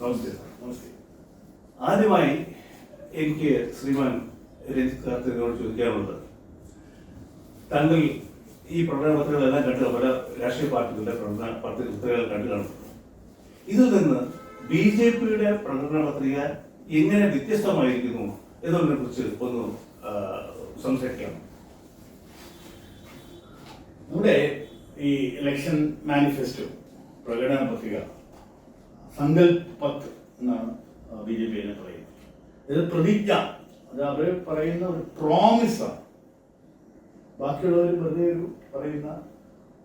നമസ്തേ. നമസ്തേ. ആദ്യമായി എനിക്ക് ശ്രീമാൻ രഞ്ജിത്ത് കാർത്തികനോട് ചോദിക്കാനുള്ളത്, താങ്കൾ ഈ പ്രകടന പത്രികകളെല്ലാം കണ്ട് പല രാഷ്ട്രീയ പാർട്ടികളുടെ പ്രകടന പത്രികകൾ കണ്ടു കാണുന്നു. ഇതിൽ നിന്ന് BJP-യുടെ പ്രകടന പത്രിക എങ്ങനെ വ്യത്യസ്തമായിരിക്കുന്നു എന്നതിനെ കുറിച്ച് ഒന്ന് സംസാരിക്കാം. നമ്മുടെ ഈ ഇലക്ഷൻ മാനിഫെസ്റ്റോ പ്രകടന പത്രിക സങ്കൽപ് പത്ത് എന്നാണ് BJP പറയുന്നത്. ഇത് പ്രതിജ്ഞ, അത് അവർ പറയുന്ന ഒരു പ്രോമിസാണ്. ബാക്കിയുള്ളവർ വെറുതെ പറയുന്ന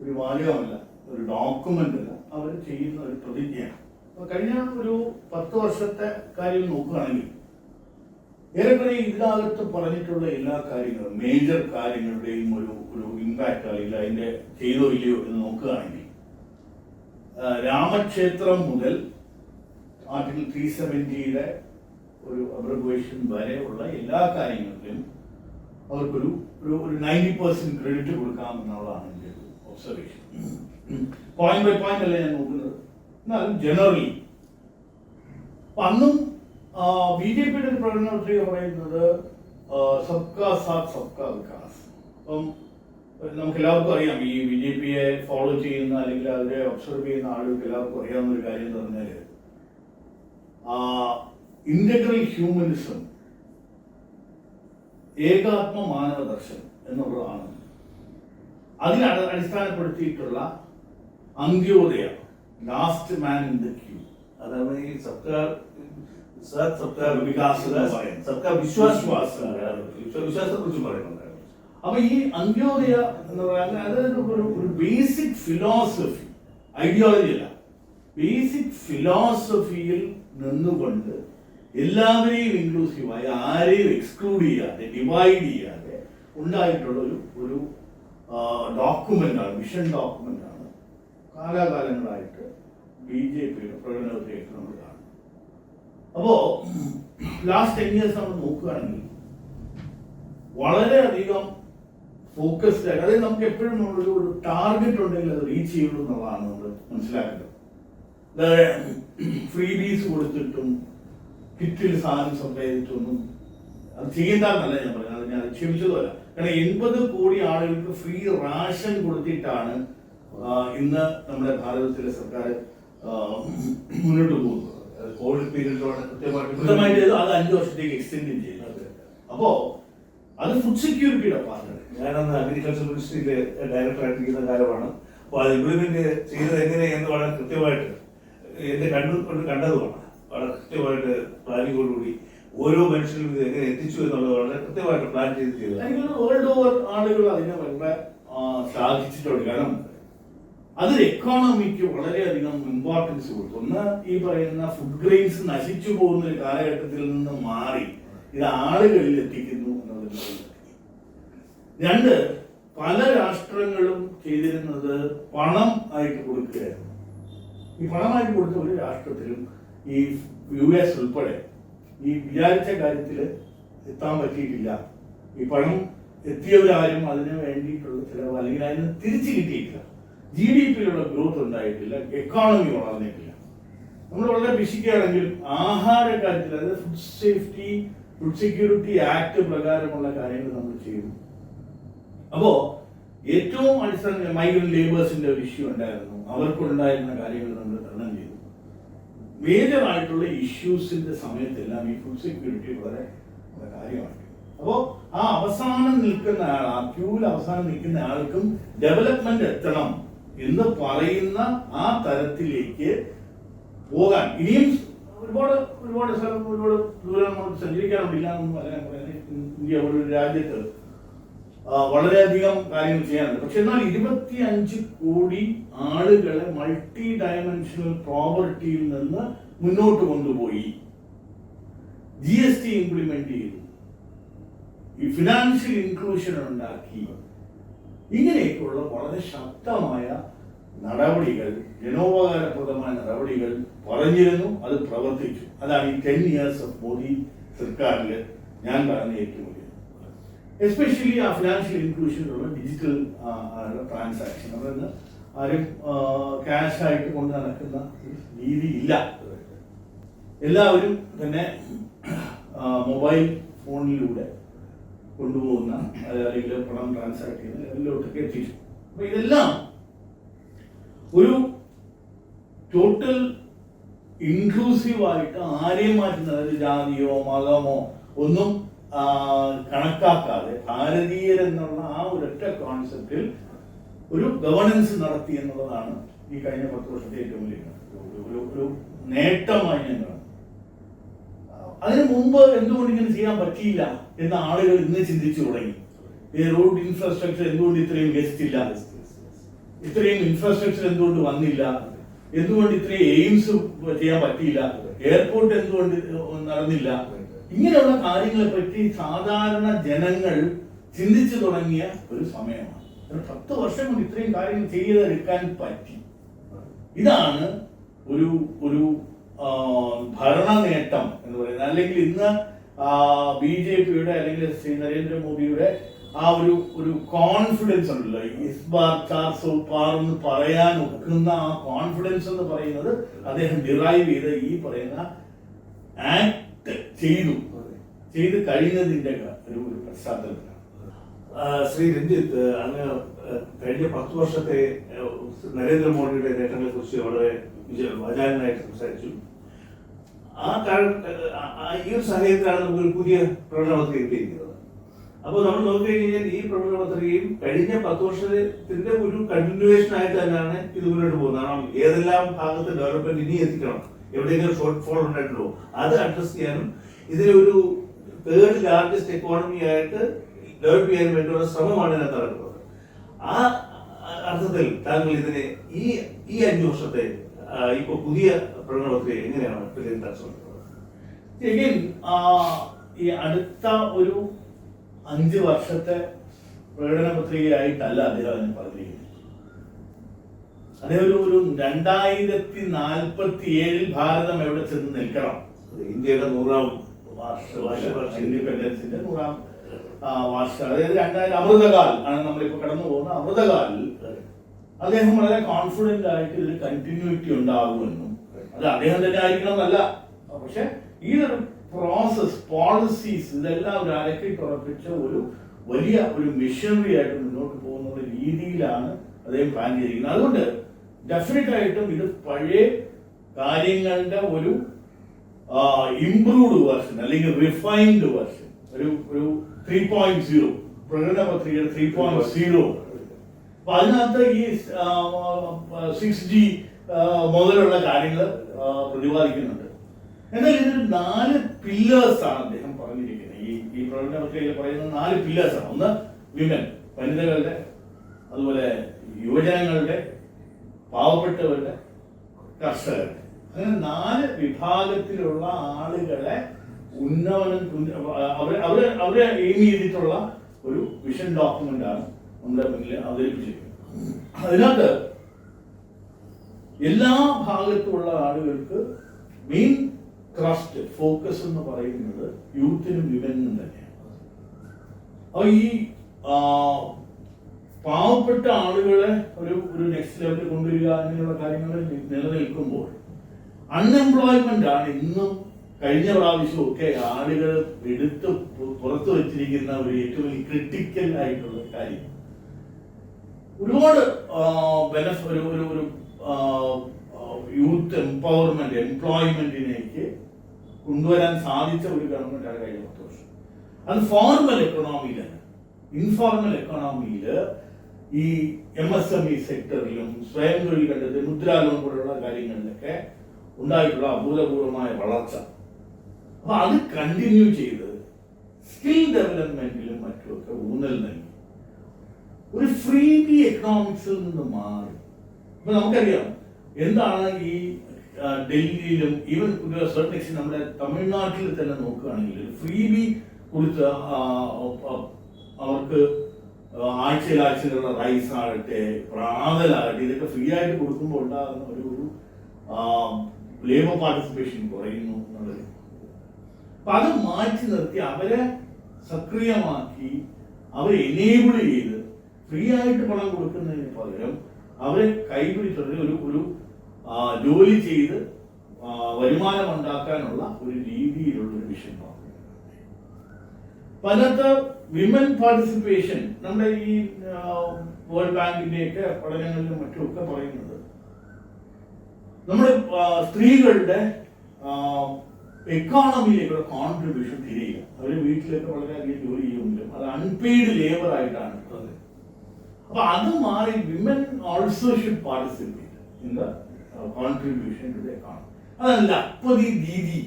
ഒരു വാചകമല്ല, ഒരു ഡോക്യുമെന്റ് അല്ല, അവർ ചെയ്യുന്ന ഒരു പ്രതിജ്ഞയാണ്. അപ്പോൾ കഴിഞ്ഞ ഒരു 10 വർഷത്തെ കാര്യം നോക്കുകയാണെങ്കിൽ ഏറെക്കുറെ ഇതിനകത്ത് പറഞ്ഞിട്ടുള്ള എല്ലാ കാര്യങ്ങളും, മേജർ കാര്യങ്ങളുടെയും ഒരു ഇമ്പാക്റ്റ് അല്ലെങ്കിൽ അതിൻ്റെ ചെയ്തോ ഇല്ലയോ എന്ന് നോക്കുകയാണെങ്കിൽ രാമക്ഷേത്രം മുതൽ ആർട്ടിക്കിൾ 370-യുടെ ഒരു അബ്രഗേഷൻ വരെ ഉള്ള എല്ലാ കാര്യങ്ങളിലും അവർക്കൊരു 90% ക്രെഡിറ്റ് കൊടുക്കാമെന്നുള്ളതാണ് എൻ്റെ ഒരു ഒബ്സർവേഷൻ. പോയിന്റ് ബൈ പോയിന്റ് അല്ല ഞാൻ നോക്കുന്നത്, എന്നാലും ജനറലി. അപ്പം അന്നും BJP-യുടെ ഒരു പ്രകടന പത്രിക പറയുന്നത് സബ്കാ സാത്ത് സബ്കാ വികാസ്. അപ്പം നമുക്ക് എല്ലാവർക്കും അറിയാം, ഈ BJP-യെ ഫോളോ ചെയ്യുന്ന അല്ലെങ്കിൽ അവരെ ഒബ്സർവ് ചെയ്യുന്ന ആളുകൾക്ക് എല്ലാവർക്കും അറിയാവുന്ന ഒരു കാര്യം എന്ന് പറഞ്ഞാൽ ഇന്റഗ്രൽ ഹ്യൂമനിസം, ഏകാത്മ മാനവ ദർശനം എന്നുള്ളതാണ്. അതിനെ അടിസ്ഥാനപ്പെടുത്തിയിട്ടുള്ള Antyodaya, last man in the queue, അതാണ് ഈ സർക്കാർ വിശ്വാസത്തെ കുറിച്ച് പറയുന്നുണ്ട്. അപ്പൊ ഈ അന്ത്യോദയ എന്ന് പറയുന്നത് അതായത് ഒരു ബേസിക് ഫിലോസഫി, ഐഡിയോളജി അല്ല, ബേസിക് ഫിലോസഫിയിൽ നിന്നുകൊണ്ട് എല്ലാവരെയും ഇൻക്ലൂസീവായി, ആരെയും എക്സ്ക്ലൂഡ് ചെയ്യാതെ, ഡിവൈഡ് ചെയ്യാതെ ഉണ്ടായിട്ടുള്ള ഒരു ഡോക്യുമെന്റാണ്, മിഷൻ ഡോക്യുമെന്റാണ് കാലാകാലങ്ങളായിട്ട് BJP-യുടെ പ്രകടനത്തിലേക്ക് നമ്മൾ കാണുന്നത്. അപ്പോ ലാസ്റ്റ് 10 years നമ്മൾ നോക്കുകയാണെങ്കിൽ വളരെയധികം ഫോക്കസ്ഡ് ആയിട്ട്, അതായത് നമുക്ക് എപ്പോഴും ഒരു ടാർഗറ്റ് ഉണ്ടെങ്കിൽ അത് റീച്ച് ചെയ്യുള്ളൂ എന്നുള്ളതാണ് നമ്മൾ മനസ്സിലാക്കുന്നത്. അതായത് ഫ്രീ ബീസ് കൊടുത്തിട്ടും കിറ്റിൽ സാധനം സപ്ലൈ ചെയ്തിട്ടൊന്നും അത് ചെയ്യേണ്ടെന്നല്ല ഞാൻ പറഞ്ഞത്, അത് ഞാൻ ക്ഷമിച്ചതുമല്ല. കാരണം 80 കോടി ആളുകൾക്ക് ഫ്രീ റാഷൻ കൊടുത്തിട്ടാണ് ഇന്ന് നമ്മുടെ ഭാരതത്തിലെ സർക്കാർ മുന്നോട്ട് പോകുന്നത്. കോവിഡ് പീരീഡിലാണ് കൃത്യമായിട്ട് അത് 5 വർഷത്തേക്ക് എക്സ്റ്റെൻഡ് ചെയ്യുന്നത്. അപ്പോ അത് ഫുഡ് സെക്യൂരിറ്റിയുടെ പാർട്ടാണ്. ഞാനന്ന് അഗ്രികൾച്ചർ മിനിസ്ട്രിയിലെ ഡയറക്ടറായിട്ടിരിക്കുന്ന കാലമാണ്. അപ്പോൾ അത് ഇംപ്ലിമെന്റ് ചെയ്തത് എങ്ങനെയെന്ന് വളരെ കൃത്യമായിട്ട് എന്റെ കണ്ടതുമാണ്. വളരെ കൃത്യമായിട്ട് പ്ലാനിങ്ങോടുകൂടി ഓരോ മനുഷ്യരും ഇത് എങ്ങനെ എത്തിച്ചു എന്നുള്ളത് വളരെ കൃത്യമായിട്ട് പ്ലാൻ ചെയ്ത് വേൾഡ് ഓവർ ആളുകൾ അതിനെ വളരെ സാധിച്ചിട്ടുണ്ട്. കാരണം അത് എക്കോണമിക്ക് വളരെയധികം ഇമ്പോർട്ടൻസ് കൊടുത്തു. ഒന്ന്, ഈ പറയുന്ന ഫുഡ് ഗ്രെയിൻസ് നശിച്ചു പോകുന്ന ഒരു കാലഘട്ടത്തിൽ നിന്ന് മാറി ഇത് ആളുകളിൽ എത്തിക്കുന്നു എന്നുള്ളത്. 2, പല രാഷ്ട്രങ്ങളും ചെയ്തിരുന്നത് പണം ആയിട്ട് കൊടുക്കുകയായിരുന്നു. ഈ പണമായിട്ട് കൊടുത്ത ഒരു രാഷ്ട്രത്തിലും ഈ US ഉൾപ്പെടെ ഈ വിചാരിച്ച കാര്യത്തിൽ എത്താൻ പറ്റിയിട്ടില്ല. ഈ പണം എത്തിയവരാരും അതിന് വേണ്ടിയിട്ടുള്ള ചിലവ് അല്ലെങ്കിൽ അതിന് തിരിച്ചു കിട്ടിയിട്ടില്ല. GDP-യിലുള്ള ഗ്രോത്ത് ഉണ്ടായിട്ടില്ല, എക്കോണമി വളർന്നിട്ടില്ല. നമ്മൾ വളരെ പിശിക്കുകയാണെങ്കിൽ ആഹാര കാര്യത്തിൽ, അതായത് ഫുഡ് സെക്യൂരിറ്റി ആക്ട് പ്രകാരമുള്ള കാര്യങ്ങൾ നമ്മൾ ചെയ്തു. അപ്പോ ഏറ്റവും അടിസ്ഥാന മൈഗ്രന്റ് ലേബേഴ്സിന്റെ ഒരു ഇഷ്യൂ ഉണ്ടായിരുന്നു, അവർക്കുണ്ടായിരുന്ന കാര്യങ്ങൾ നമ്മൾ തരണം ചെയ്തു. മേജർ ആയിട്ടുള്ള ഇഷ്യൂസിന്റെ സമയത്തെല്ലാം ഈ ഫുഡ് സെക്യൂരിറ്റി വളരെ കാര്യമാണ്. അപ്പോ ആ അവസാനം നിൽക്കുന്ന ആൾ, ആ ക്യൂവിൽ അവസാനം നിൽക്കുന്ന ആൾക്കും ഡെവലപ്മെന്റ് എത്തണം എന്ന് പറയുന്ന ആ തരത്തിലേക്ക് പോകാൻ ഇനിയും ഒരുപാട് സ്ഥലം, ഒരുപാട് ദൂരം നമുക്ക് സഞ്ചരിക്കാനുണ്ടില്ല എന്നൊന്നും പറയാൻ പറയുന്നത്. ഇന്ത്യ ഒരു രാജ്യത്ത് വളരെയധികം കാര്യങ്ങൾ ചെയ്യാനുണ്ട്. പക്ഷെ എന്നാൽ 25 കോടി ആളുകളെ മൾട്ടി ഡയമെൻഷണൽ പ്രോപ്പർട്ടിയിൽ നിന്ന് മുന്നോട്ട് കൊണ്ടുപോയി, GST ഇംപ്ലിമെന്റ് ചെയ്തു, ഈ ഫിനാൻഷ്യൽ ഇൻക്ലൂഷൻ ഉണ്ടാക്കി. ഇങ്ങനെയൊക്കെയുള്ള വളരെ ശക്തമായ നടപടികൾ, ജനോപകാരപ്രദമായ നടപടികൾ പറഞ്ഞിരുന്നു, അത് പ്രവർത്തിച്ചു. അതാണ് ഈ 10 years ഓഫ് മോദി സർക്കാരിൽ ഞാൻ പറഞ്ഞ ഏറ്റവും വലിയ, എസ്പെഷ്യലി ആ ഫിനാൻഷ്യൽ ഇൻക്ലൂഷനിലുള്ള ഡിജിറ്റൽ ട്രാൻസാക്ഷൻ. അതായത് ആരും ക്യാഷ് ആയിട്ട് കൊണ്ട് നടക്കുന്ന രീതിയില്ല. എല്ലാവരും തന്നെ മൊബൈൽ ഫോണിലൂടെ കൊണ്ടുപോകുന്ന അല്ലെങ്കിൽ പണം ട്രാൻസാക്ട് ചെയ്യുന്ന ലെവലിലോട്ടൊക്കെ എത്തിച്ചു. അപ്പൊ ഇതെല്ലാം ഒരു ടോട്ടൽ ഇൻക്ലൂസീവായിട്ട് ആരെയും മാറ്റുന്ന, അതായത് ജാതിയോ മതമോ ഒന്നും കണക്കാക്കാതെ ഭാരതീയരെന്നുള്ള ആ ഒരൊറ്റ കോൺസെപ്റ്റിൽ ഒരു ഗവേണൻസ് നടത്തി എന്നുള്ളതാണ് ഈ കഴിഞ്ഞ 10 വർഷത്തെ ഏറ്റവും വലിയ ഒരു നേട്ടമായി ഞാൻ കാണുന്നു. അതിനു മുമ്പ് എന്തുകൊണ്ട് ഇങ്ങനെ ചെയ്യാൻ പറ്റിയില്ല എന്ന ആളുകൾ ഇന്ന് ചിന്തിച്ചു തുടങ്ങി. ഈ റോഡ് ഇൻഫ്രാസ്ട്രക്ചർ എന്തുകൊണ്ട് ഇത്രയും ഗസ്റ്റില്ല, ഇത്രയും ഇൻഫ്രാസ്ട്രക്ചർ എന്തുകൊണ്ട് വന്നില്ല, എന്തുകൊണ്ട് ഇത്രയും എയിംസ് ചെയ്യാൻ പറ്റിയില്ല, എയർപോർട്ട് എന്തുകൊണ്ട് നടന്നില്ല, ഇങ്ങനെയുള്ള കാര്യങ്ങളെ പറ്റി സാധാരണ ജനങ്ങൾ ചിന്തിച്ചു തുടങ്ങിയ ഒരു സമയമാണ്. 10 വർഷം കൊണ്ട് ഇത്രയും കാര്യങ്ങൾ ചെയ്തെടുക്കാൻ പറ്റി. ഇതാണ് ഒരു ഒരു ഭരണ നേട്ടം എന്ന് പറയുന്നത്. അല്ലെങ്കിൽ ഇന്ന് BJPയുടെ അല്ലെങ്കിൽ ശ്രീ നരേന്ദ്രമോദിയുടെ ആ ഒരു കോൺഫിഡൻസ് ഉണ്ടല്ലോ, ഇസ് ബാർ 400 പാർ എന്ന് പറയാൻ ഒക്കുന്ന ആ കോൺഫിഡൻസ് എന്ന് പറയുന്നത് അദ്ദേഹം ഡിറൈവ് ചെയ്ത് ഈ പറയുന്ന ആക്ട് ചെയ്ത് കഴിഞ്ഞതിന്റെ ഒരു പശ്ചാത്തലത്തിലാണ്. ശ്രീ രഞ്ജിത്ത്, അങ്ങ് കഴിഞ്ഞ 10 വർഷത്തെ നരേന്ദ്രമോദിയുടെ നേട്ടങ്ങളെ കുറിച്ച് വളരെ വാചാലനായിട്ട് സംസാരിച്ചു. ഈ ഒരു സാഹചര്യത്തിലാണ് നമുക്കൊരു പുതിയ പ്രകടനപത്രിക കിട്ടിയിരിക്കുന്നത്. അപ്പോൾ നമ്മൾ നോക്കിക്കഴിഞ്ഞാൽ ഈ പ്രകടനപത്രികയും കഴിഞ്ഞ 10 വർഷത്തിന്റെ ഒരു കണ്ടിന്യൂവേഷൻ ആയിട്ട് തന്നെയാണ് ഇത് മുന്നോട്ട് പോകുന്നത്. കാരണം ഏതെല്ലാം ഭാഗത്ത് ഡെവലപ്മെന്റ് ഇനി എത്തിക്കണം, എവിടെയെങ്കിലും ഷോർട്ട് ഫോൾ ഉണ്ടായിട്ടുള്ളൂ, അത് അഡ്രസ് ചെയ്യാനും ഇതിലൊരു 3rd ലാർജസ്റ്റ് എക്കോണമി ആയിട്ട് ഡെവലപ്പ് ചെയ്യാൻ വേണ്ടിയുള്ള ശ്രമമാണ് ഇതിനകത്ത് നടക്കുന്നത്. ആ അർത്ഥത്തിൽ താങ്കൾ ഇതിനെ ഈ 5 വർഷത്തെ ഇപ്പൊ പുതിയ പ്രകടനപത്രിക എങ്ങനെയാണ് വിലയിരുത്താൻ ശ്രമിക്കുന്നത്? ഈ അടുത്ത ഒരു 5 വർഷത്തെ പ്രകടന പത്രികയായിട്ടല്ല അദ്ദേഹം അതിന് പറഞ്ഞിരിക്കുന്നത്. അദ്ദേഹം ഒരു 2047 ഭാരതം എവിടെ ചെന്ന് നിൽക്കണം, ഇന്ത്യയുടെ 100ാം ഇൻഡിപെൻഡൻസിന്റെ 100ാം വാർഷികം, അതായത് 2000 അമൃതകാൽ ആണ് നമ്മളിപ്പോ കടന്നു പോകുന്ന അമൃതകാലിൽ അദ്ദേഹം വളരെ കോൺഫിഡന്റ് ആയിട്ട് ഇതിൽ കണ്ടിന്യൂറ്റി ഉണ്ടാകുമെന്നും, അത് അദ്ദേഹം തന്നെ ആയിരിക്കണം എന്നല്ല, പക്ഷെ ഈ ഒരു പ്രോസസ് പോളിസീസ് ഇതെല്ലാം ഒരു അരക്കിട്ടുറപ്പിച്ച ഒരു വലിയ ഒരു മിഷനറി ആയിട്ട് മുന്നോട്ട് പോകുന്ന രീതിയിലാണ് അദ്ദേഹം പ്ലാൻ ചെയ്തിരിക്കുന്നത്. അതുകൊണ്ട് ഡെഫിനറ്റ് ആയിട്ടും ഇത് പഴയ കാര്യങ്ങളുടെ ഒരു ഇംപ്രൂവ്ഡ് വേർഷൻ അല്ലെങ്കിൽ റിഫൈൻഡ് വേർഷൻ, ഒരു 3.0 പ്രകടന പത്രിക 3.0. അപ്പൊ അതിനകത്ത് ഈ 6G മുതലുള്ള കാര്യങ്ങൾ പ്രതിപാദിക്കുന്നുണ്ട്. എന്നാൽ ഇതൊരു 4 പില്ലേഴ്സ് ആണ് അദ്ദേഹം പറഞ്ഞിരിക്കുന്നത്. ഈ പ്രകടന പത്രികയിൽ പറയുന്ന 4 പില്ലേഴ്സ് ആണ്. ഒന്ന് വിമൻ, വനിതകളുടെ, അതുപോലെ യുവജനങ്ങളുടെ, പാവപ്പെട്ടവരുടെ, കർഷകരുടെ, അങ്ങനെ 4 വിഭാഗത്തിലുള്ള ആളുകളെ അവരെ എയിം ചെയ്തിട്ടുള്ള ഒരു വിഷൻ ഡോക്യുമെന്റ് ആണ് നമ്മുടെ മുന്നിൽ അവതരിപ്പിച്ചിരിക്കുന്നത്. അതിനകത്ത് എല്ലാ ഭാഗത്തുമുള്ള ആളുകൾക്ക് മെയിൻ ട്രസ്റ്റ് ഫോക്കസ് എന്ന് പറയുന്നത് യൂത്തിനും വിമനും തന്നെയാണ്. അപ്പൊ ഈ പാവപ്പെട്ട ആളുകളെ ഒരു നെക്സ്റ്റ് ലെവലിൽ കൊണ്ടുവരിക അങ്ങനെയുള്ള കാര്യങ്ങൾ നിലനിൽക്കുമ്പോൾ അൺഎംപ്ലോയ്മെന്റ് ആണ് ഇന്നും കഴിഞ്ഞ പ്രാവശ്യമൊക്കെ ആളുകൾ എടുത്ത് പുറത്തു വച്ചിരിക്കുന്ന ഒരു ഏറ്റവും വലിയ ക്രിട്ടിക്കൽ ആയിട്ടുള്ള കാര്യം. ഒരുപാട് ഒരു യൂത്ത് എംപവർമെന്റ് എംപ്ലോയ്മെന്റിലേക്ക് കൊണ്ടുവരാൻ സാധിച്ച ഒരു ഗവൺമെന്റാണ് കഴിഞ്ഞ 10 വർഷം. അത് ഫോർമൽ എക്കണോമിയിലാണ്. ഇൻഫോർമൽ എക്കണോമിയിൽ ഈ MSME സെക്ടറിലും സ്വയം തൊഴിൽ കണ്ടെത്തി മുദ്രാ ലോൺ പോലുള്ള കാര്യങ്ങളിലൊക്കെ ഉണ്ടായിട്ടുള്ള അഭൂതപൂർവമായ വളർച്ച, അപ്പൊ അത് കണ്ടിന്യൂ ചെയ്ത് സ്കിൽ ഡെവലപ്മെന്റിലും മറ്റുമൊക്കെ ഊന്നൽ നൽകി ഒരു ഫ്രീ ബി എക്കണോമിക്സിൽ നിന്ന് മാറി. അപ്പൊ നമുക്കറിയാം എന്താണ് ഈ ഡൽഹിയിലും ഈവൻ സർട്ടൻ എക്സ്റ്റെന്റ് നമ്മുടെ തമിഴ്നാട്ടിൽ തന്നെ നോക്കുകയാണെങ്കിൽ ഫ്രീ ബി കൊടുത്ത് അവർക്ക് ആഴ്ചയിലുള്ള റൈസ് ആകട്ടെ പ്രാതലാകട്ടെ ഇതൊക്കെ ഫ്രീ ആയിട്ട് കൊടുക്കുമ്പോൾ ഉണ്ടാകുന്ന ഒരു ലേബർ പാർട്ടിസിപ്പേഷൻ കുറയുന്നു എന്നുള്ളത്. അപ്പൊ അത് മാറ്റി നിർത്തി അവരെ സക്രിയമാക്കി അവരെ എനേബിൾ ചെയ്ത് ഫ്രീ ആയിട്ട് പണം കൊടുക്കുന്നതിന് പകരം അവരെ കൈപിടിച്ചത് ഒരു ജോലി ചെയ്ത് വരുമാനം ഉണ്ടാക്കാനുള്ള ഒരു രീതിയിലുള്ള ഒരു വിഷൻ പറഞ്ഞു. അപ്പൊ അതിനകത്ത് വിമൻ പാർട്ടിസിപ്പേഷൻ നമ്മുടെ ഈ വേൾഡ് ബാങ്കിന്റെയൊക്കെ പഠനങ്ങളിലും മറ്റുമൊക്കെ പറയുന്നത് നമ്മുടെ സ്ത്രീകളുടെ എക്കോണമിയിലേക്കുള്ള കോൺട്രിബ്യൂഷൻ തിരിയുക. അവർ വീട്ടിലൊക്കെ വളരെയധികം ജോലി ചെയ്യുമെങ്കിലും അത് അൺപെയ്ഡ് ലേബർ ആയിട്ടാണ്. അപ്പൊ അത് മാറി women also should participate in the contribution to the economy. അതല്ല അപ്പതി ദീദി,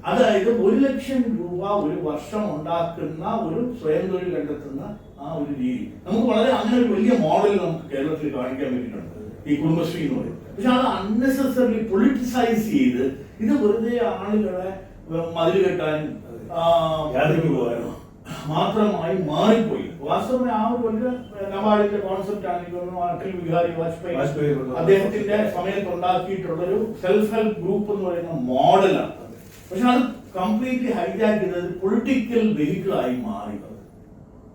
അതായത് 1,00,000 രൂപ ഒരു വർഷം ഉണ്ടാക്കുന്ന ഒരു സ്വയം തൊഴിൽ കണ്ടെത്തുന്ന ആ ഒരു രീതി നമുക്ക് വളരെ അങ്ങനെ ഒരു വലിയ മോഡൽ നമുക്ക് കേരളത്തിൽ കാണിക്കാൻ പറ്റിയിട്ടുണ്ട്, ഈ കുടുംബശ്രീ എന്ന് പറയുന്നത്. പക്ഷെ അത് അൺനെസസറി പൊളിറ്റിസൈസ് ചെയ്ത് ഇത് വെറുതെ ആളുകളെ മതിൽ കെട്ടാനും മാത്രമായി മാറിപ്പോയി. വാസ്തവത്തിൽ ആ ഒരു വലിയ നബാർഡിന്റെ കോൺസെപ്റ്റ് ആണ് അടൽ ബിഹാരി വാജ്പേയി അദ്ദേഹത്തിന്റെ സമയത്ത് ഉണ്ടാക്കിയിട്ടുള്ള ഒരു സെൽഫ് ഹെൽപ്പ് ഗ്രൂപ്പ് എന്ന് പറയുന്ന മോഡലാണ്. പക്ഷെ അത് കംപ്ലീറ്റ്ലി ഹൈജാക്ക് ചെയ്തത് പൊളിറ്റിക്കൽ വെഹിക്കിൾ ആയി മാറി.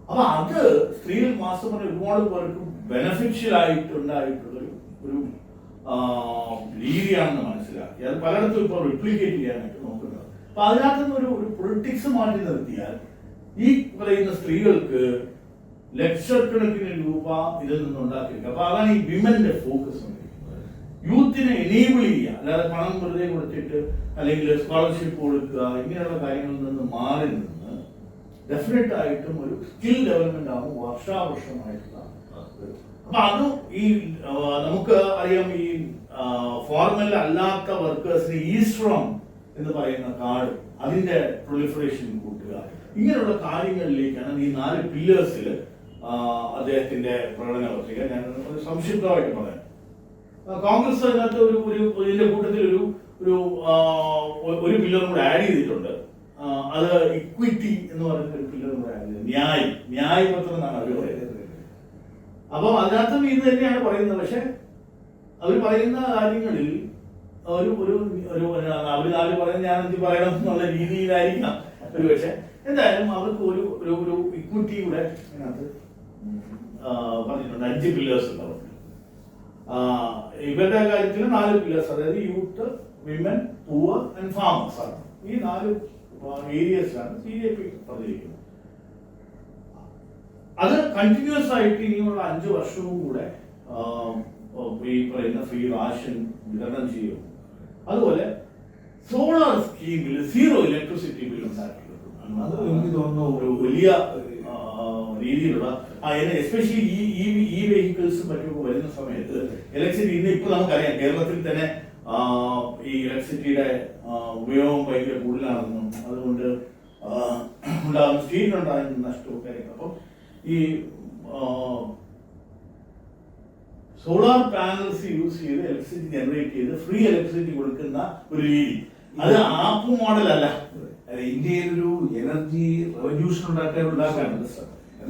അപ്പൊ അത് സ്ത്രീകൾ വാസ്തവത്തിൽ ഒരുപാട് പേർക്ക് ബെനഫിഷ്യൽ ആയിട്ടുണ്ടായിട്ടുള്ള ഒരു രീതിയാണെന്ന് മനസ്സിലാക്കി. അത് പലയിടത്തും ഇപ്പോൾ റിപ്ലിക്കേറ്റ് ചെയ്യാനായിട്ട് നോക്കുന്നത്. അപ്പൊ അതിനകത്തുനിന്ന് ഒരു പൊളിറ്റിക്സ് മാറ്റി നിർത്തിയാൽ ഈ പറയുന്ന സ്ത്രീകൾക്ക് ലക്ഷക്കണക്കിന് രൂപ ഇതിൽ നിന്ന് ഉണ്ടാക്കിയിരിക്കുക. അപ്പൊ അതാണ് ഈ വിമന്റെ ഫോക്കസ്. യൂത്തിനെ എനേബിൾ ചെയ്യുക, അല്ലാതെ പണം വെറുതെ കൊടുത്തിട്ട് അല്ലെങ്കിൽ സ്കോളർഷിപ്പ് കൊടുക്കുക ഇങ്ങനെയുള്ള കാര്യങ്ങളിൽ നിന്ന് മാറി നിന്ന് ഡെഫിനറ്റ് ആയിട്ടും ഒരു സ്കിൽ ഡെവലപ്മെന്റ് ആകും വർഷാവർഷമായിട്ടുള്ള. അപ്പൊ അതും ഈ നമുക്ക് അറിയാം, ഈ ഫോർമൽ അല്ലാത്ത വർക്കേഴ്സിന് ഈസ്ട്രോം എന്ന് പറയുന്ന കാർഡ് അതിന്റെ പ്രൊലിഫറേഷൻ കൂട്ടുക, ഇങ്ങനെയുള്ള കാര്യങ്ങളിലേക്കാണ് ഈ 4 പില്ലേഴ്സിൽ അദ്ദേഹത്തിന്റെ പ്രകടന പത്രിക. ഞാൻ സംക്ഷിപ്തമായിട്ട് പറയാം. കോൺഗ്രസ് അതിനകത്ത് ഇതിന്റെ കൂട്ടത്തിൽ ഒരു പില്ലറും കൂടെ ആഡ് ചെയ്തിട്ടുണ്ട്. അത് ഇക്വിറ്റി എന്ന് പറയുന്ന ഒരു പില്ലറും കൂടെ ആഡ് ചെയ്തത്, ന്യായ് പത്രം എന്നാണ് അവർ പറയുന്നത്. അപ്പൊ അതിനകത്തും ഇത് തന്നെയാണ് പറയുന്നത്. പക്ഷെ അവർ പറയുന്ന കാര്യങ്ങളിൽ അവർ പറയുന്നത് ഞാൻ എന്ത് പറയണം എന്നുള്ള രീതിയിലായിരിക്കാം ഒരു. പക്ഷെ എന്തായാലും അവർക്ക് ഒരു ഇക്വിറ്റിയുടെ അതിനകത്ത് പറഞ്ഞിട്ടുണ്ട്. 5 പില്ലേഴ്സ് ഉണ്ട് അവർക്ക്. ഇവരുടെ കാര്യത്തിൽ 4 പില്ലേഴ്സ്, അതായത് youth, women, poor and farmers ആണ്. ഈ 4 ഏരിയസിലാണ് CJP പറഞ്ഞിരിക്കുന്നത്. അത് കണ്ടിന്യൂസ് ആയിട്ട് ഇനിയുള്ള 5 വർഷവും കൂടെ ഈ പറയുന്ന ഫ്രീ റാഷൻ വിതരണം ചെയ്യും. അതുപോലെ സോളാർ സ്കീമിൽ 0 ഇലക്ട്രിസിറ്റി ബിൽ ഉണ്ടാക്കിയിട്ടുണ്ട്. അത് എനിക്ക് തോന്നുന്നു ഒരു വലിയ രീതിയിലുള്ള എസ്പെഷ്യലി ഈ വെഹിക്കിൾസും മറ്റൊക്കെ വരുന്ന സമയത്ത് ഇലക്ട്രിസിറ്റി ഇപ്പൊ നമുക്കറിയാം കേരളത്തിൽ തന്നെ ഈ ഇലക്ട്രിസിറ്റിയുടെ ഉപയോഗം ഭയങ്കര കൂടുതലാണെന്നും അതുകൊണ്ട് ഉണ്ടാകുന്ന സ്ട്രീറ്റിലുണ്ടാകുന്ന നഷ്ടവും കാര്യങ്ങൾ. അപ്പം ഈ സോളാർ പാനൽസ് യൂസ് ചെയ്ത് ഇലക്ട്രിസിറ്റി ജനറേറ്റ് ചെയ്ത് ഫ്രീ ഇലക്ട്രിസിറ്റി കൊടുക്കുന്ന ഒരു രീതി, അത് ആപ്പ് മോഡൽ അല്ല. ഇന്ത്യയിൽ ഒരു എനർജി റവല്യൂഷൻ ഉണ്ടാക്കാനുണ്ട്.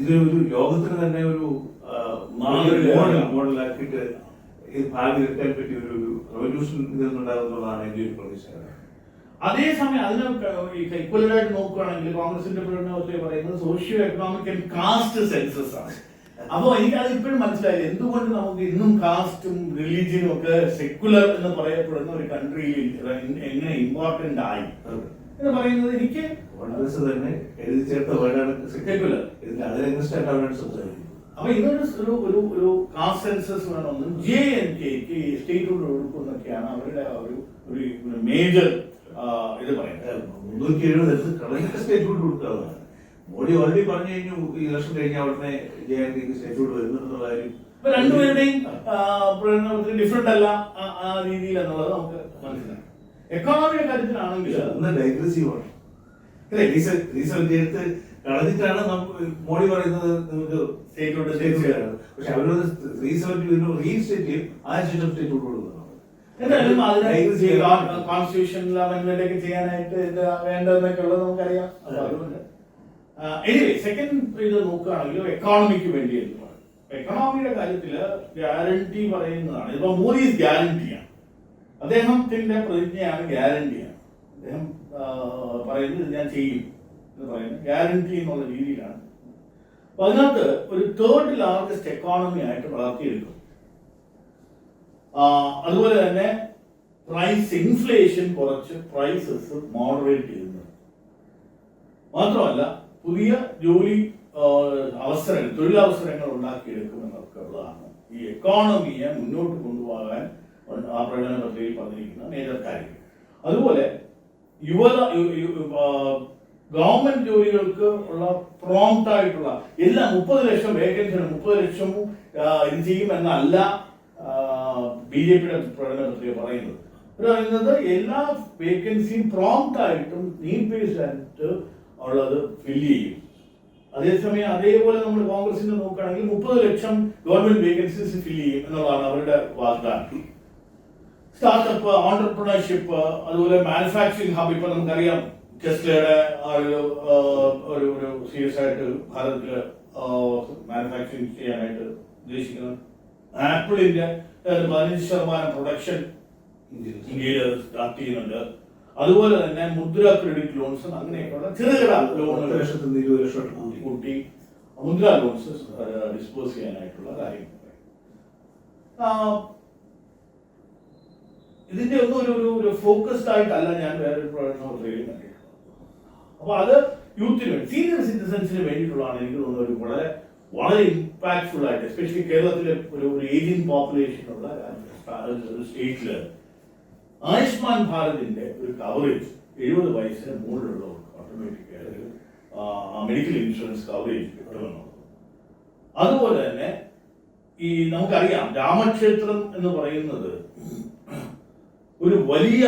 ഇതൊരു ലോകത്തിന് തന്നെ ഒരു മോഡലാക്കിയിട്ട് ഭാവി എടുക്കാൻ പറ്റിയ ഒരു റവല്യൂഷൻ ഇതെന്നുണ്ടാകുന്നതാണ് എന്റെ ഒരു പ്രതീക്ഷ. അതേസമയം അതിന് ഈക്വലായിട്ട് നോക്കുകയാണെങ്കിൽ കോൺഗ്രസിന്റെ പ്രകടനത്തിൽ പറയുന്നത് socio economic and cast census ആണ്. അപ്പൊ എനിക്കത് ഇപ്പോഴും മനസ്സിലായില്ല എന്തുകൊണ്ട് നമുക്ക് ഇന്നും കാസ്റ്റും റിലീജിയനും ഒക്കെ സെക്യുലർ എന്ന് പറയപ്പെടുന്ന ഒരു കൺട്രിയിൽ എങ്ങനെ ഇമ്പോർട്ടന്റ് ആയി എന്ന് പറയുന്നത്. എനിക്ക് കോൺഗ്രസ് തന്നെ എഴുതി ചേർത്ത വേർഡാണ് സെക്യുലർ. ഇതിന്റെ അതിനെങ്ങനെ സംസാരിക്കും. അപ്പൊ ഇതൊരു കാസ്റ്റ് സെൻസസ് വേണമെന്നും JNK സ്റ്റേറ്റ് കൊടുക്കുന്നൊക്കെയാണ് അവരുടെ ഒരു മേജർ ഇത് പറയുന്നത്. 370 കളക്ടർ സ്റ്റേറ്റ് കൊടുക്കുക. മോഡി ഓൾറെഡി പറഞ്ഞു കഴിഞ്ഞു ഈ ഇലക്ഷൻ കഴിഞ്ഞാൽ ഉടനെ JNK സ്റ്റേറ്റ് വരുന്നുള്ള കാര്യം. രണ്ടുപേരുടെയും ഡിഫറെന്റ് അല്ല ആ രീതിയിൽ എന്നുള്ളത് നമുക്ക് മനസ്സിലാക്കാം. എക്കോണമിയുടെ കാര്യത്തിലാണെങ്കിൽ ഡൈഗ്രസീവാണ്. എടുത്ത് കളഞ്ഞിട്ടാണ് മോഡി പറയുന്നത് നിങ്ങൾക്ക് സ്റ്റേറ്റോട്ട് സ്റ്റേറ്റ്. പക്ഷെ അവരോട് 370 റീസ്റ്റേറ്റ് ചെയ്യും, ആ സ്റ്റേറ്റ് കൊടുക്കുന്നതാണ്. എന്തായാലും കോൺസ്റ്റിറ്റ്യൂഷനിൽ അമെന്റ്മെന്റ് ഒക്കെ ചെയ്യാനായിട്ട് വേണ്ടതെന്നൊക്കെ ഉള്ളത് നമുക്കറിയാം. അതുകൊണ്ട് സെക്കൻഡ് ഇത് നോക്കുകയാണെങ്കിൽ എക്കോണമിക്ക് വേണ്ടി എക്കോണമിയുടെ കാര്യത്തിൽ ഗ്യാരണ്ടി പറയുന്നതാണ്. ഇപ്പൊ മോദീസ് ഗ്യാരണ്ടിയാണ്, അദ്ദേഹത്തിന്റെ പ്രതിജ്ഞയാണ് ഗ്യാരണ്ടിയാണ്. അദ്ദേഹം പറയുന്നത് ഞാൻ ചെയ്യും എന്ന് പറയുന്നത് ഗ്യാരണ്ടി എന്നുള്ള രീതിയിലാണ്. അപ്പൊ അതിനകത്ത് ഒരു 3rd ലാർജസ്റ്റ് എക്കോണമി ആയിട്ട് വളർത്തിയെടുക്കും. അതുപോലെ തന്നെ പ്രൈസ് ഇൻഫ്ലേഷൻ കുറച്ച് പ്രൈസസ് മോഡറേറ്റ് ചെയ്യുന്നത്. മാത്രമല്ല പുതിയ ജോലി അവസരങ്ങൾ, തൊഴിലവസരങ്ങൾ ഉണ്ടാക്കിയെടുക്കുമെന്നൊക്കെ ഉള്ളതാണ് ഈ എക്കോണമിയെ മുന്നോട്ട് കൊണ്ടുപോകാൻ ആ പ്രകടന പത്രികയിൽ പറഞ്ഞിരിക്കുന്ന മേജർ കാര്യം. അതുപോലെ ഗവൺമെന്റ് ജോലികൾക്ക് ഉള്ള പ്രോംപ്റ്റ് ആയിട്ടുള്ള എല്ലാ 30 ലക്ഷം വേക്കൻസികളും 30 ലക്ഷവും ഇത് ചെയ്യുമെന്നല്ല BJPയുടെ പ്രകടന പത്രിക പറയുന്നത്. പറയുന്നത് എല്ലാ വേക്കൻസിയും പ്രോംപ്റ്റ് ആയിട്ടും നീഡ് ബേസ്ഡ് ആയിട്ട് ഉള്ളത് ഫില്ല് ചെയ്യും. അതേസമയം അതേപോലെ നമ്മൾ കോൺഗ്രസിന്റെ നോക്കുകയാണെങ്കിൽ 30 ലക്ഷം ഗവൺമെന്റ് വേക്കൻസീസ് ഫില്ല് ചെയ്യും എന്നുള്ളതാണ് അവരുടെ വാഗ്ദാനം. സ്റ്റാർട്ടപ്പ്, ഓണ്ടർപ്രണർഷിപ്പ്, അതുപോലെ മാനുഫാക്ചറിംഗ് ഹബ്. ഇപ്പൊ നമുക്കറിയാം ടെസ്ലയുടെ ഒരു സീരിയസ് ആയിട്ട് ഭാരതത്തില് മാനുഫാക്ചറിംഗ് ചെയ്യാനായിട്ട് ഉദ്ദേശിക്കുന്നത്. ആപ്പിളിന്റെ 15% പ്രൊഡക്ഷൻ ഇന്ത്യയിൽ സ്റ്റാർട്ട് ചെയ്യുന്നുണ്ട്. അതുപോലെ തന്നെ മുദ്ര ക്രെഡിറ്റ് ലോൺസ് അങ്ങനെയൊക്കെയുള്ള ചെറുകിട ലോണുകൾ 20 ലക്ഷം കൂട്ടി മുദ്ര ലോൺസ് ഡിസ്പോസ് ചെയ്യാനായിട്ടുള്ള കാര്യങ്ങൾ. ഇതിന്റെ ഒന്നും ഒരു ഫോക്കസ്ഡ് ആയിട്ടല്ല ഞാൻ വേറൊരു പ്രകടന പത്രികയിൽ കണ്ടിട്ടുള്ളത്. അപ്പൊ അത് യൂത്തിന് വേണ്ടി, സീനിയർ സിറ്റിസൺസിന് വേണ്ടിയിട്ടുള്ളതാണ് എനിക്ക് തോന്നുന്നത് ഒരു വളരെ ഇമ്പാക്ട്ഫുൾ ആയിട്ട്. എസ്പെഷ്യലി കേരളത്തിലെ ഒരു ഏജിംഗ് പോപ്പുലേഷൻ ഉള്ള സ്റ്റേറ്റില് ആയുഷ്മാൻ ഭാരതിന്റെ ഒരു കവറേജ് 70 വയസ്സിന് മുകളിലുള്ളവർക്ക് ഓട്ടോമാറ്റിക് ആയിട്ട് മെഡിക്കൽ ഇൻഷുറൻസ് കവറേജ് കിട്ടുമെന്നുള്ളത്. അതുപോലെ തന്നെ ഈ നമുക്കറിയാം രാമക്ഷേത്രം എന്ന് പറയുന്നത് ഒരു വലിയ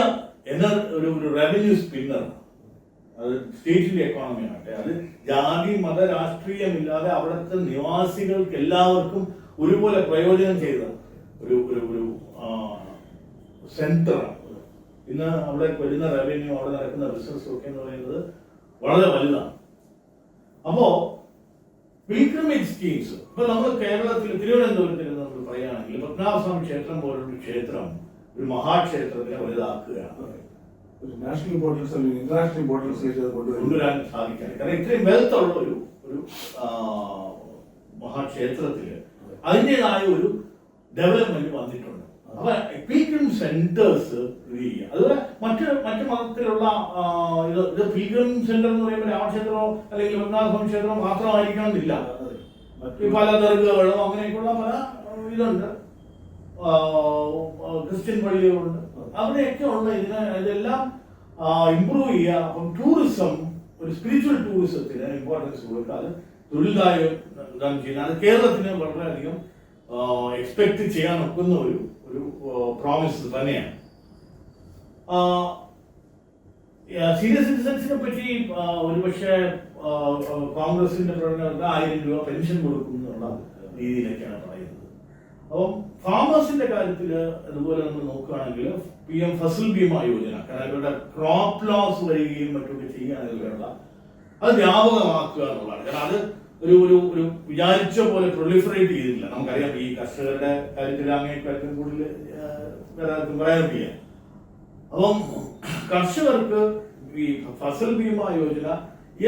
ഒരു റവന്യൂ സ്പിന്നർ. അത് സ്റ്റേറ്റിന്റെ എക്കോണമി ആകട്ടെ, അത് ജാതി മത രാഷ്ട്രീയമില്ലാതെ അവിടുത്തെ നിവാസികൾക്ക് എല്ലാവർക്കും ഒരുപോലെ പ്രയോജനം ചെയ്ത ഒരു സെന്ററാണ്. ഇന്ന് അവിടെ വരുന്ന റവന്യൂ, അവിടെ നടക്കുന്ന ബിസിനസ് ഒക്കെ എന്ന് പറയുന്നത് വളരെ വലുതാണ്. അപ്പോ പിൽഗ്രിമേജ് സ്കീംസ് ഇപ്പൊ നമ്മൾ കേരളത്തിൽ തിരുവനന്തപുരത്തിൽ നമ്മൾ പറയുകയാണെങ്കിൽ പത്മനാഭസ്വാമി ക്ഷേത്രം പോലുള്ള ക്ഷേത്രം ഒരു മഹാക്ഷേത്രത്തിനെ വലുതാക്കുകയാണ്. നാഷണൽ ഇമ്പോർട്ടൻസ് അല്ലെങ്കിൽ ഇന്റർനാഷണൽ ഇമ്പോർട്ടൻസിലേക്ക് കൊണ്ടുവരാൻ സാധിക്കാൻ. കാരണം ഇത്രയും വെൽത്ത് ഉള്ള ഒരു മഹാക്ഷേത്രത്തില് അതിൻ്റെതായ ഒരു ഡെവലപ്മെന്റ് വന്നിട്ടുണ്ട്. അപ്പൊ പിൽഗ്രിം സെന്റേഴ്സ് ചെയ്യുക. അതുപോലെ മറ്റ് മതത്തിലുള്ള ഇത് പിൽഗ്രിം സെന്റർ എന്ന് പറയുമ്പോൾ രാമക്ഷേത്രമോ അല്ലെങ്കിൽ പത്മനാഭസ്വാമി ക്ഷേത്രമോ മാത്രമായിരിക്കണമെന്നില്ല. പല ദർഗകളോ അങ്ങനെയൊക്കെയുള്ള പല ഇതുണ്ട്, ക്രിസ്ത്യൻ പള്ളികളുണ്ട്. അവിടെയൊക്കെ ഉള്ള ഇതെല്ലാം ഇംപ്രൂവ് ചെയ്യുക. അപ്പം ടൂറിസം, ഒരു സ്പിരിച്വൽ ടൂറിസത്തിന് ഇമ്പോർട്ടൻസ് കൊടുക്കുക. അത് തൊഴിൽദായം ചെയ്യുന്ന, അത് കേരളത്തിന് വളരെയധികം എക്സ്പെക്ട് ചെയ്യാൻ ഒക്കുന്ന ഒരു പ്രോമിസ് തന്നെയാണ്. സീനിയർ സിറ്റിസൺസിനെ പറ്റി ഒരുപക്ഷെ കോൺഗ്രസിന്റെ പ്രകടനത്തിൽ 1000 രൂപ പെൻഷൻ കൊടുക്കും എന്നുള്ള രീതിയിലൊക്കെയാണ് പറയുന്നത്. അപ്പം ഫാമേഴ്സിന്റെ കാര്യത്തിൽ അതുപോലെ നമ്മൾ നോക്കുകയാണെങ്കിൽ PM ഫസൽ ബീമ യോജന, കാരണം ഇവരുടെ ക്രോപ്പ് ലോസ് വരികയും മറ്റൊക്കെ ചെയ്യുകയാണെങ്കിൽ അത് വ്യാപകമാക്കുക എന്നുള്ളതാണ്. കാരണം അത് ഒരു വിചാരിച്ച പോലെ പ്രൊലിഫറേറ്റ് ചെയ്തില്ല. നമുക്കറിയാം ഈ കർഷകരുടെ കാര്യത്തിൽ അങ്ങേക്കാര്യം കൂടുതൽ പറയാനില്ല. അപ്പം കർഷകർക്ക് ഈ ഫസൽ ബീമ യോജന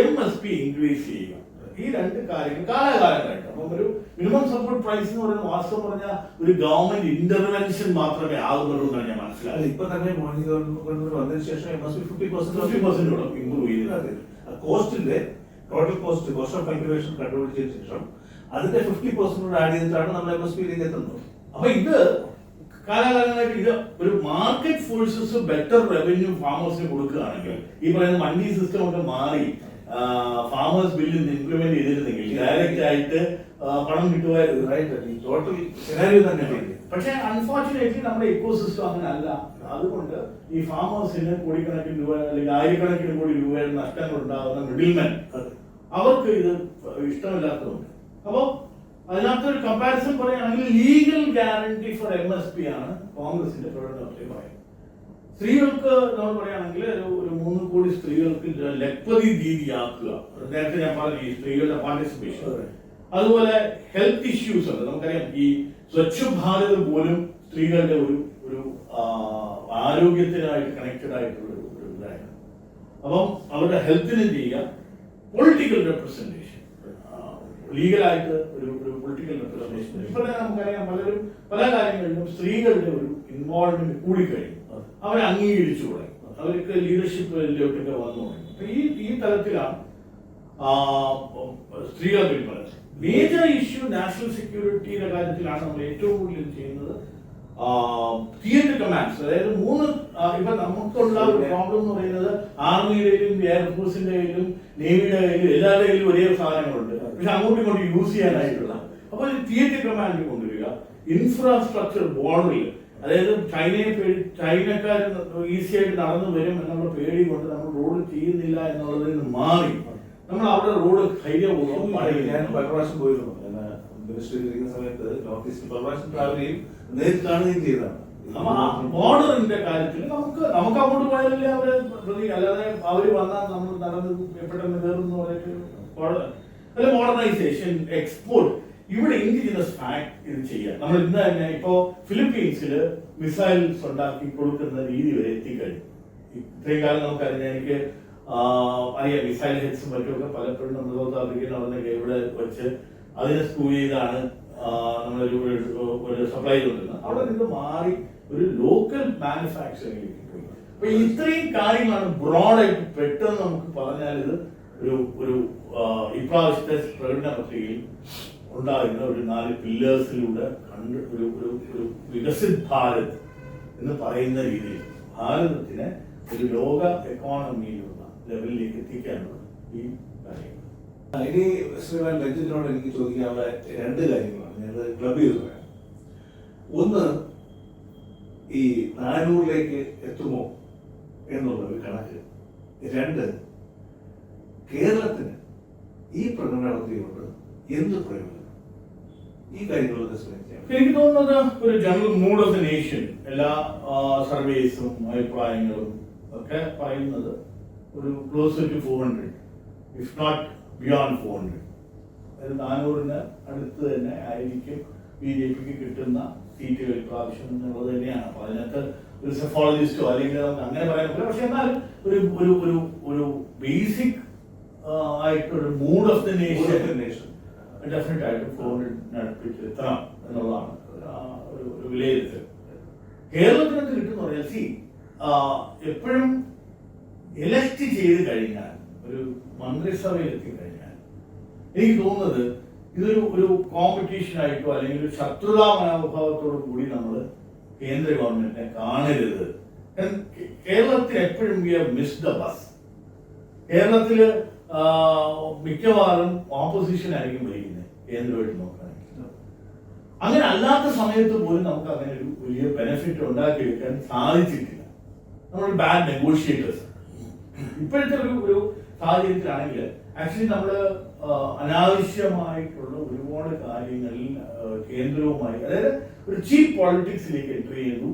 MSP ഇൻക്രീസ് ചെയ്യുക, ഈ 2 കാര്യങ്ങൾ കാലാകാലങ്ങളായിട്ട്. അപ്പം ഒരു മിനിമം സപ്പോർട്ട് പ്രൈസ് എന്ന് പറയുന്നത് വാസ്തവം പറഞ്ഞാൽ ഒരു ഗവൺമെന്റ് ഇന്റർവെൻഷൻ മാത്രമേ ആകുന്നുള്ളൂ എന്നാണ് ഞാൻ മനസ്സിലായത്. ഇപ്പൊ തന്നെ മോദി ഗവൺമെന്റ് വന്നതിന് ശേഷം MSP 50% ഇംപ്രൂവ് ചെയ്തത്. കോസ്റ്റിന്റെ ടോട്ടൽ കോസ്റ്റ് ഓഫ് കൾട്ടിവേഷൻ കണ്ടുപിടിച്ചതിന് ശേഷം അതിന്റെ 50% ആഡ് ചെയ്തിട്ടാണ് നമ്മൾ MSPയിലേക്ക് എത്തുന്നത്. അപ്പൊ ഇത് കാലാകാലങ്ങളായിട്ട് ഇത് ഒരു മാർക്കറ്റ് ഫോഴ്സസ് ബെറ്റർ റവന്യൂ ഫാമേഴ്സിന് കൊടുക്കുകയാണെങ്കിൽ ഈ പറയുന്ന മണ്ടി സിസ്റ്റം ഒക്കെ മാറി ഫാമേഴ്സ് ബില്ല് ഇംപ്ലിമെന്റ് ചെയ്തിരുന്നെങ്കിൽ ഡയറക്റ്റ് ആയിട്ട് പണം കിട്ടുമായിരുന്നു. ടോട്ടൽ സിനാരിയോ തന്നെ. പക്ഷെ അൺഫോർച്ചുനേറ്റ്ലി നമ്മുടെ ഇക്കോ സിസ്റ്റം അങ്ങനെ അല്ല. അതുകൊണ്ട് ഈ ഫാമേഴ്സിന് കോടിക്കണക്കിന് രൂപ അല്ലെങ്കിൽ 1000 കോടി രൂപയുടെ നഷ്ടങ്ങൾ ഉണ്ടാകുന്ന മിഡിൽമെൻ അവർക്ക് ഇത് ഇഷ്ടമില്ലാത്തതുണ്ട്. അപ്പോൾ അതിനകത്തൊരു കമ്പാരിസൺ പറയുകയാണെങ്കിൽ ലീഗൽ ഗ്യാരണ്ടി ഫോർ MSP ആണ് കോൺഗ്രസിന്റെ പ്രകടനത്തിൽ പറയുന്നത്. സ്ത്രീകൾക്ക് നമ്മൾ പറയുകയാണെങ്കിൽ ഒരു 3 കോടി സ്ത്രീകൾക്ക് ലക്പതി ദീദിയാക്കുക. നേരത്തെ ഞാൻ പറഞ്ഞു ഈ സ്ത്രീകളുടെ പാർട്ടിസിപ്പേഷൻ. അതുപോലെ ഹെൽത്ത് ഇഷ്യൂസ് ഉണ്ട്. നമുക്കറിയാം ഈ സ്വച്ഛ് ഭാരത് പോലും സ്ത്രീകളുടെ ഒരു ആരോഗ്യത്തിനായിട്ട് കണക്റ്റഡ് ആയിട്ടുള്ള ഒരു ഇതായിരുന്നു. അപ്പം അവരുടെ ഹെൽത്തിന് ചെയ്യുക. പൊളിറ്റിക്കൽ റെപ്രസെന്റേഷൻ, ലീഗലായിട്ട് ഒരു പൊളിറ്റിക്കൽ റെപ്രസെന്റേഷൻ. ഇപ്പൊ നമുക്കറിയാം പല കാര്യങ്ങളിലും സ്ത്രീകളുടെ ഒരു ഇൻവോൾവ്മെന്റ് കൂടിക്കഴിഞ്ഞു. അവരെ അംഗീകരിച്ചു തുടങ്ങി, അവർക്ക് ലീഡർഷിപ്പിലോട്ടൊക്കെ വന്നു തുടങ്ങി. അപ്പൊ ഈ തലത്തിലാണ് സ്ത്രീകളെ പിന്തുണ. മേജർ ഇഷ്യൂ നാഷണൽ സെക്യൂരിറ്റിയുടെ കാര്യത്തിലാണ് നമ്മൾ ഏറ്റവും കൂടുതൽ ചെയ്യുന്നത്. തിയേറ്റർ കമാൻഡ്സ്, അതായത് ഇപ്പൊ നമുക്കുള്ള ഒരു പ്രോബ്ലം എന്ന് പറയുന്നത് ആർമിയുടെയും എയർഫോഴ്സിന്റെ കയ്യിലും നേവിയുടെ കയ്യിലും എല്ലാവരുടെ കയ്യിലും ഒരേ സാധനങ്ങളുണ്ട്, പക്ഷെ അങ്ങോട്ടും ഇങ്ങോട്ട് യൂസ് ചെയ്യാനായിട്ടുള്ള. അപ്പൊ തിയേറ്റർ കമാൻഡ് കൊണ്ടുവരിക, ഇൻഫ്രാസ്ട്രക്ചർ ബോർഡറിൽ, അതായത് ചൈനക്കാർ ഈസി ആയിട്ട് നടന്നു വരും എന്നുള്ള പേടി കൊണ്ട് നമ്മൾ റോഡ് ചെയ്യുന്നില്ല എന്നുള്ളതിൽ നിന്ന് മാറി നമ്മൾ അവിടെ റോഡ് ധൈര്യപൂർവ്വം ഞാൻ പല പ്രാവശ്യം പോയിരുന്നു മിനിസ്റ്ററിൽ ഇരിക്കുന്ന സമയത്ത് നോർത്ത് ഈസ്റ്റ് പല പ്രാവശ്യം ട്രാവൽ ചെയ്യും, നേരിട്ട് കാണുകയും ചെയ്തതാണ്. ബോർഡറിന്റെ കാര്യത്തിൽ നമുക്ക് അങ്ങോട്ട് പോയാലല്ലേ അവരെ പ്രതി, അല്ലാതെ അവര് വന്നാൽ നമ്മൾ നടന്ന് പെട്ടെന്ന് കയറുന്ന അല്ലെ. മോഡേണൈസേഷൻ, എക്സ്പോർട്ട്, ഇവിടെ ഇൻഡിജിനസ് ഫാക്ട് ഇത് ചെയ്യാം. നമ്മൾ ഇന്ന് തന്നെ ഇപ്പോ ഫിലിപ്പീൻസിൽ മിസൈൽസ് ഉണ്ടാക്കി കൊടുക്കുന്ന രീതി വരെ എത്തിക്കഴിഞ്ഞു. ഇത്രയും കാലം നമുക്കറിയാം, എനിക്ക് അറിയാം മിസൈൽ ഹെഡ്സും മറ്റുമൊക്കെ പലപ്പോഴും നമ്മൾ സൗത്ത് ആഫ്രിക്കയിൽ നടന്നൊക്കെ ഇവിടെ വെച്ച് അതിനെ സ്ക്രൂ ചെയ്താണ് നമ്മളൊരു സപ്ലൈ ചെയ്തുകൊണ്ടിരുന്നത്. അവിടെ നിന്ന് മാറി ഒരു ലോക്കൽ മാനുഫാക്ചറിംഗിലേക്ക് പോയി. അപ്പൊ ഇത്രയും കാര്യങ്ങളാണ് ബ്രോഡായിട്ട് പെട്ടെന്ന് നമുക്ക് പറഞ്ഞാൽ ഇത് ഒരു ഇപ്രാവശ്യത്തെ പ്രകടന പത്രികയിൽ ഉണ്ടാകുന്ന ഒരു 4 പില്ലേഴ്സിലൂടെ കണ്ട് ഒരു വികസിത് ഭാരത് എന്ന് പറയുന്ന രീതിയിൽ ഭാരതത്തിനെ ഒരു ലോക എക്കോണമിയിലുള്ള ലെവലിലേക്ക് എത്തിക്കാനുള്ള ഈ കാര്യങ്ങൾ. ഇനി ശ്രീമാൻ രഞ്ജിത്തിനോട് എനിക്ക് ചോദിക്കാനുള്ള 2 കാര്യങ്ങളാണ് ഞാനത് ക്ലബ് ചെയ്ത് പറയാം. ഒന്ന്, ഈ 400-ലേക്ക് എത്തുമോ എന്നുള്ള ഒരു കണക്ക്. 2, കേരളത്തിന് ഈ പ്രകടന പത്രികയോട് എന്ത് പ്രയോജനം? ഈ കാര്യങ്ങളൊക്കെ ശ്രമിക്കാം. എനിക്ക് തോന്നുന്നത് ഒരു general mood of the nation, എല്ലാ സർവേസും അഭിപ്രായങ്ങളും ഒക്കെ പറയുന്നത് ഒരു closer to 400, if not beyond 400. അതായത് 400-ന് അടുത്ത് തന്നെ ആയിരിക്കും BJPക്ക് കിട്ടുന്ന സീറ്റുകൾ ഇപ്രാവശ്യം എന്നുള്ളത് തന്നെയാണ്. അപ്പൊ അതിനകത്ത് ഒരു സെഫോളജിസ്റ്റോ അല്ലെങ്കിൽ നമുക്ക് അങ്ങനെ പറയാൻ പറ്റില്ല. പക്ഷെ എന്നാലും ഒരു ബേസിക് ആയിട്ടൊരു mood of the nation definite ആയിട്ടും 400 അടുപ്പിച്ച് എത്തണം എന്നുള്ളതാണ് ഒരു വിലയിരുത്തൽ. കേരളത്തിനകത്ത് കിട്ടുന്ന പറഞ്ഞാൽ എപ്പോഴും എലക്ട് ചെയ്ത് കഴിഞ്ഞാൽ, ഒരു മന്ത്രിസഭയിൽ എത്തിക്കഴിഞ്ഞാൽ എനിക്ക് തോന്നുന്നത് ഇതൊരു കോമ്പറ്റീഷൻ ആയിട്ടോ അല്ലെങ്കിൽ ഒരു ശത്രുതാ മനോഭാവത്തോടു കൂടി നമ്മൾ കേന്ദ്ര ഗവൺമെന്റിനെ കാണരുത്. കേരളത്തിൽ എപ്പോഴും we have missed the bus. കേരളത്തിൽ മിക്കവാറും ഓപ്പോസിഷൻ ആയിരിക്കും ഭരിക്കുന്നത് കേന്ദ്രമായിട്ട് നോക്കുകയാണെങ്കിൽ. അങ്ങനെ അല്ലാത്ത സമയത്ത് പോലും നമുക്ക് അങ്ങനെ ഒരു വലിയ ബെനിഫിറ്റ് ഉണ്ടാക്കിയെടുക്കാൻ സാധിച്ചിട്ടില്ല. നമ്മൾ ബാഡ് നെഗോഷിയേറ്റേഴ്സ്. ഇപ്പോഴത്തെ ഒരു സാഹചര്യത്തിലാണെങ്കിൽ ആക്ച്വലി നമ്മൾ അനാവശ്യമായിട്ടുള്ള ഒരുപാട് കാര്യങ്ങളിൽ കേന്ദ്രവുമായി, അതായത് ഒരു ചീപ്പ് പോളിറ്റിക്സിലേക്ക് എൻട്രി ചെയ്യുന്നു.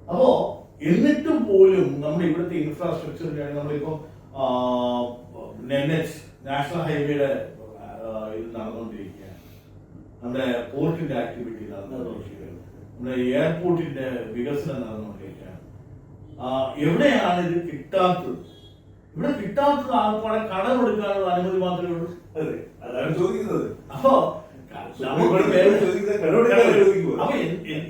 അപ്പോ എന്നിട്ടും പോലും നമ്മുടെ ഇവിടുത്തെ ഇൻഫ്രാസ്ട്രക്ചർ, നമ്മളിപ്പോ നാഷണൽ ഹൈവേയുടെ ഇത് നടന്നുകൊണ്ടിരിക്കുകയാണ്, നമ്മുടെ പോർട്ടിന്റെ ആക്ടിവിറ്റി നടന്നുകൊണ്ടിരിക്കുകയാണ്, നമ്മുടെ എയർപോർട്ടിന്റെ വികസനം നടന്നുകൊണ്ടിരിക്കുകയാണ്. എവിടെയാണ് ഇത് കിട്ടാത്തത്? ഇവിടെ കിട്ടാത്തത് ആൾക്കാരെ കടമെടുക്കാനുള്ള അനുമതി മാത്രമേ ഉള്ളൂ. അതെ, അതാണ് ചോദിക്കുന്നത്. അപ്പൊ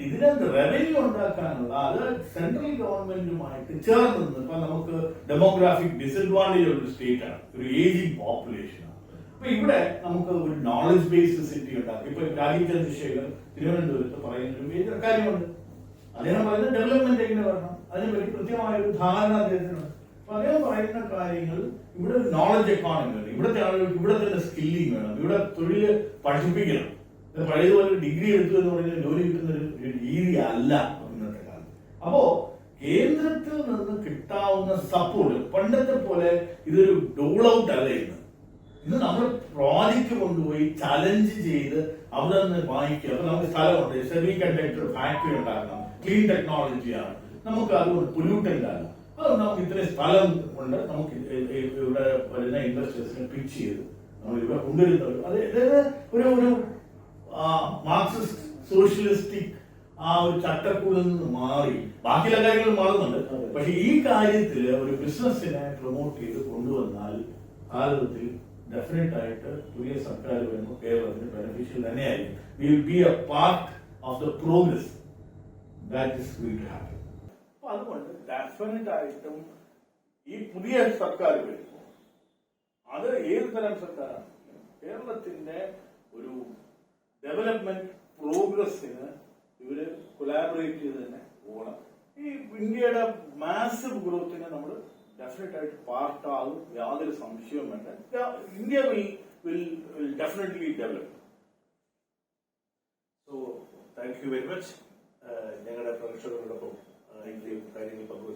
ഇതിനകത്ത് റവന്യൂ ഉണ്ടാക്കാനുള്ള, അത് സെൻട്രൽ ഗവൺമെന്റുമായിട്ട് ചേർന്ന് നിന്ന്, ഇപ്പൊ നമുക്ക് ഡെമോഗ്രാഫിക് ഡിസഡ്വാൻറ്റേജ് ഉള്ള സ്റ്റേറ്റ് ആണ്, ഒരു ഏജിംഗ് പോപ്പുലേഷൻ ആണ്. അപ്പൊ ഇവിടെ നമുക്ക് ഒരു നോളജ് ബേസ്ഡ് സിറ്റി ഉണ്ടാക്കി. ഇപ്പൊ രാജീവ് ചന്ദ്രശേഖർ തിരുവനന്തപുരത്ത് പറയുന്ന ഒരു മേജർ കാര്യമുണ്ട്. അദ്ദേഹം പറയുന്നത് ഡെവലപ്മെന്റ് എങ്ങനെ വരണം, അതിനെപ്പറ്റി കൃത്യമായ ഒരു ധാരണ അദ്ദേഹത്തിനുണ്ട്. അപ്പൊ അദ്ദേഹം പറയുന്ന കാര്യങ്ങൾ ഇവിടെ ഒരു നോളജ് എക്കോണമി വേണം, ഇവിടുത്തെ ആളുകൾക്ക് ഇവിടെ തന്നെ സ്കില്ലിംഗ് വേണം, ഇവിടെ തൊഴില് പഠിപ്പിക്കണം. പഴയതുപോലെ ഡിഗ്രി എടുത്തു എന്ന് പറയുന്നത് ജോലി കിട്ടുന്ന ഒരു രീതി അല്ല ഇന്നത്തെ കാലം. അപ്പോ കേന്ദ്രത്തിൽ നിന്ന് കിട്ടാവുന്ന സപ്പോർട്ട് പണ്ടത്തെ പോലെ ഇതൊരു ഡോൾ ഔട്ട് അല്ല. ഇന്ന് നമ്മൾ പ്രോജക്റ്റ് കൊണ്ടുപോയി ചലഞ്ച് ചെയ്ത് അവിടെ നിന്ന് വാങ്ങിക്കുക. അപ്പൊ നമുക്ക് സ്ഥലമുണ്ട്, സെമി കണ്ടക്ടർ ഫാക്ടറി ഉണ്ടാക്കണം, ക്ലീൻ ടെക്നോളജിയാണ്, നമുക്ക് അതുകൊണ്ട് പൊല്യൂട്ടന്റ് അല്ല. അത് നമുക്ക് ഇത്രയും സ്ഥലം കൊണ്ട് നമുക്ക് ഇവിടെ വരുന്ന ഇൻവെസ്റ്റേഴ്സിനെ പിച്ച് ചെയ്ത് നമ്മൾ ഇവിടെ കൊണ്ടുവരുന്നത് അതായത് ഒരു മാർക്സിസ്റ്റ് സോഷ്യലിസ്റ്റിക് ആ ഒരു ചട്ടക്കൂടിൽ നിന്ന് മാറി ബാക്കിയുള്ള കാര്യങ്ങൾ മാറുന്നുണ്ട്. പക്ഷെ ഈ കാര്യത്തിൽ ഒരു ബിസിനസിനെ പ്രൊമോട്ട് ചെയ്ത് കൊണ്ടുവന്നാൽ ഭാരതത്തിൽ ഡെഫിനറ്റ് ആയിട്ട് പുതിയ സർക്കാർ വരുമ്പോൾ കേരളത്തിന് ബെനിഫിഷ്യൽ തന്നെയായിരിക്കും. We will be a part of the progress that is going to happen. അപ്പൊ അതുകൊണ്ട് ഡെഫിനറ്റ് ആയിട്ടും ഈ പുതിയ സർക്കാർ വരുമ്പോൾ അത് ഏത് തരം സർക്കാരാണ് കേരളത്തിന്റെ ഒരു ഡെവലപ്മെന്റ് പ്രോഗ്രസിന് ഇവര് കൊലാബറേറ്റ് ചെയ്ത് തന്നെ പോകണം. ഈ ഇന്ത്യയുടെ മാസീവ് ഗ്രോത്തിന് നമ്മൾ ഡെഫിനറ്റ് ആയിട്ട് പാർട്ടാകും, യാതൊരു സംശയവും വേണ്ട. India will definitely develop. So thank you very much. ഞങ്ങളുടെ പ്രേക്ഷകരോടൊപ്പം ഇത്രയും കാര്യങ്ങൾ പങ്കുവച്ചു.